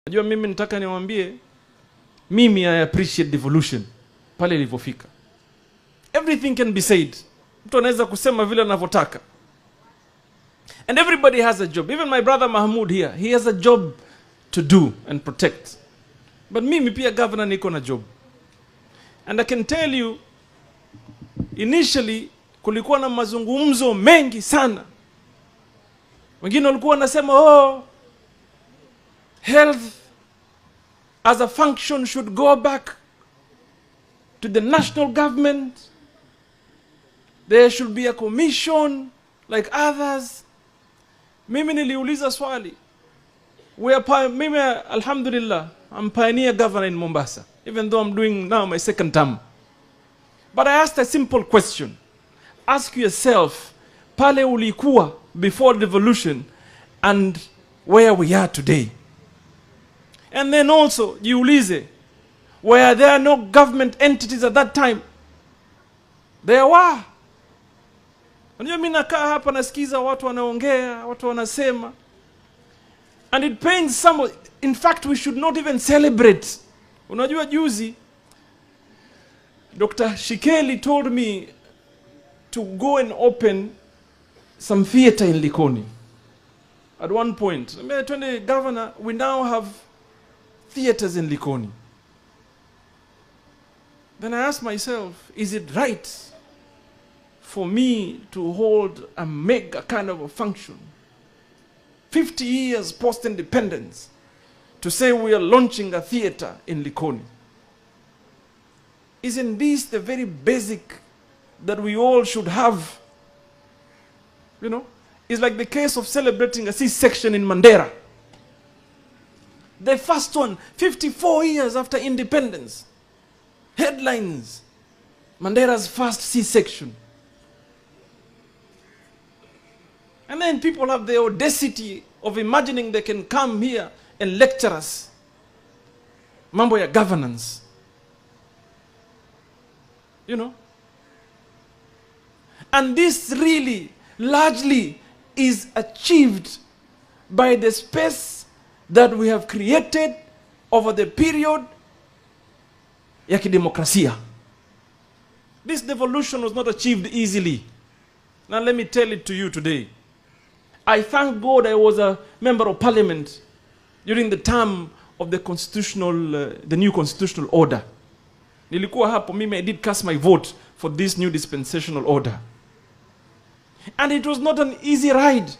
Najua mimi nitaka niwaambie, mimi I appreciate devolution pale ilipofika. Everything can be said. Mtu anaweza kusema vile anavyotaka. And everybody has a job. Even my brother Mahmoud here, he has a job to do and protect. But mimi pia governor niko na job. And I can tell you, initially kulikuwa na mazungumzo mengi sana. Wengine walikuwa wanasema health as a function should go back to the national government. There should be a commission like others. Mimi niliuliza swali. Mimi alhamdulillah, I'm pioneer governor in Mombasa, even though I'm doing now my second term. But I asked a simple question. Ask yourself, pale ulikuwa before devolution and where we are today. And then also, jiulize, were there no government entities at that time? There were. Unajua mimi nakaa hapa nasikiza watu wanaongea, watu wanasema. And it pains some. In fact, we should not even celebrate. Unajua juzi, Dr. Shikeli told me to go and open some theater in Likoni. At one point, I told the governor, we now have theaters in Likoni. Then I asked myself, is it right for me to hold a mega kind of a function, 50 years post-independence, to say we are launching a theater in Likoni? Isn't this the very basic that we all should have? You know, it's like the case of celebrating a C-section in Mandera. The first one, 54 years after independence. Headlines, Mandera's first C-section. And then people have the audacity of imagining they can come here and lecture us. Mambo ya governance. You know? And this really, largely, is achieved by the space that we have created over the period ya kidemokrasia. This devolution was not achieved easily. Now let me tell it to you today. I thank God I was a member of parliament during the term of the new constitutional order. Nilikuwa hapo, mimi, I did cast my vote for this new dispensational order. And it was not an easy ride.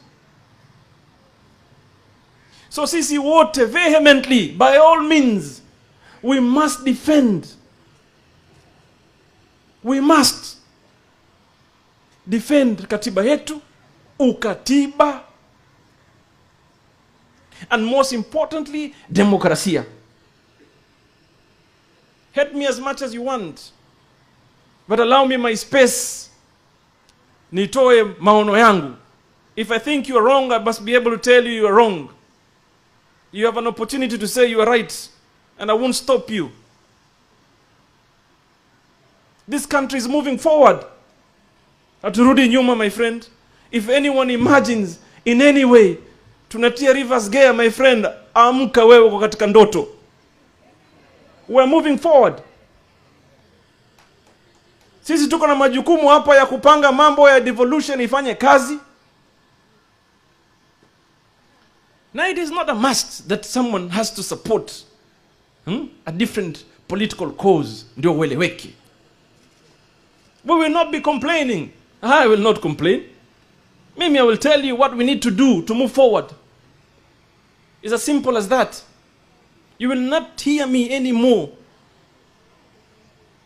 So sisi wote vehemently, by all means, we must defend. We must defend katiba yetu, ukatiba, and most importantly, demokrasia. Hate me as much as you want, but allow me my space. Nitoe maono yangu. If I think you are wrong, I must be able to tell you you are wrong. You have an opportunity to say you are right, and I won't stop you. This country is moving forward. Haturudi nyuma, my friend. If anyone imagines in any way tunatia reverse gear, my friend, amka wewe uko katika ndoto. We're moving forward. Sisi tuko na majukumu hapa ya kupanga mambo ya devolution ifanye kazi. Now it is not a must that someone has to support a different political cause ndio ueleweke. We will not be complaining. I will not complain. Maybe I will tell you what we need to do to move forward. It's as simple as that. You will not hear me anymore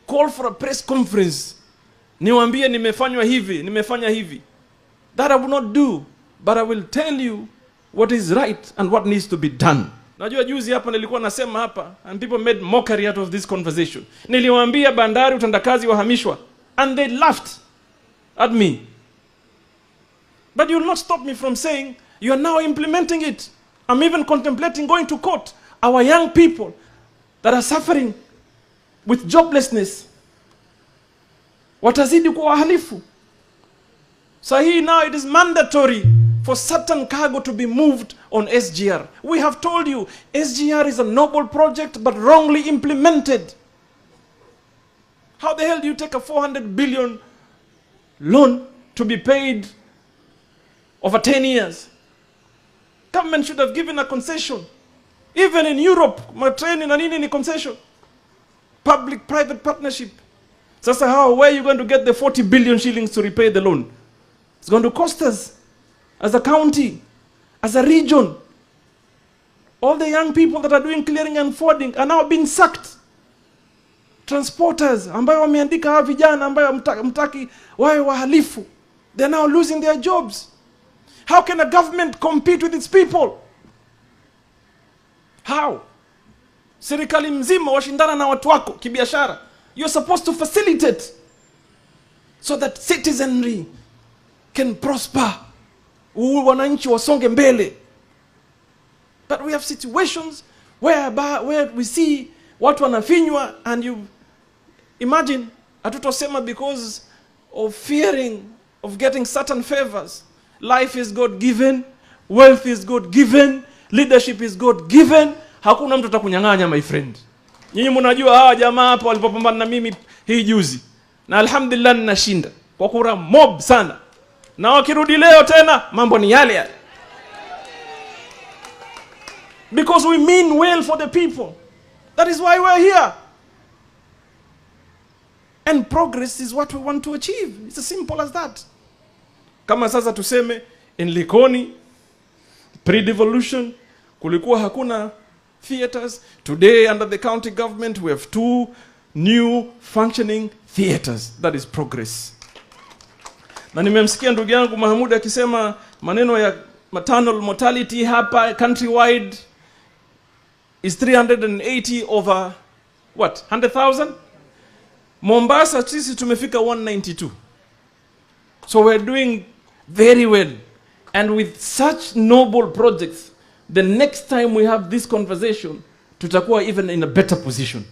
call for a press conference. Niwaambie nimefanywa hivi, nimefanya hivi. That I will not do, but I will tell you what is right and what needs to be done. Najua juzi hapa nilikuwa nasema hapa, and people made mockery out of this conversation. Niliwaambia bandari utendakazi wahamishwa, and they laughed at me. But you will not stop me from saying you are now implementing it. I'm even contemplating going to court. Our young people that are suffering with joblessness, watazidi kuwa wahalifu. So here now it is mandatory for certain cargo to be moved on SGR. We have told you, SGR is a noble project but wrongly implemented. How the hell do you take a 400 billion loan to be paid over 10 years? Government should have given a concession. Even in Europe, matreni na nini ni concession. Public-private partnership. Sasa where are you going to get the 40 billion shillings to repay the loan? It's going to cost us, as a county, as a region. All the young people that are doing clearing and forwarding are now being sacked. Transporters, ambayo wameandika hawa vijana, ambayo mtaki wawe wahalifu, they're now losing their jobs. How can a government compete with its people? How? Serikali mzima washindana na watu wako kibiashara. You're supposed to facilitate so that citizenry can prosper. Wananchi wasonge mbele. But we have situations where we see watu wanafinywa, and you imagine, hatutosema because of fearing of getting certain favors. Life is God-given, wealth is God-given, leadership is God-given. Hakuna mtu atakunyang'anya, my friend. Nyinyi mnajua hawa jamaa hapa walipopambana na mimi hii juzi, na alhamdulillah ninashinda kwa kura mob sana, na wakirudi leo tena mambo ni yale yale, because we mean well for the people. That is why we're here. And progress is what we want to achieve. It's as simple as that. Kama sasa tuseme in Likoni, pre-devolution, kulikuwa hakuna theaters. Today under the county government we have 2 new functioning theaters. That is progress. Na nimemsikia ndugu yangu Mahmud akisema maneno ya maternal mortality hapa countrywide is 380 over what, 100,000? Mombasa sisi tumefika 192. So we're doing very well. And with such noble projects, the next time we have this conversation, tutakuwa even in a better position.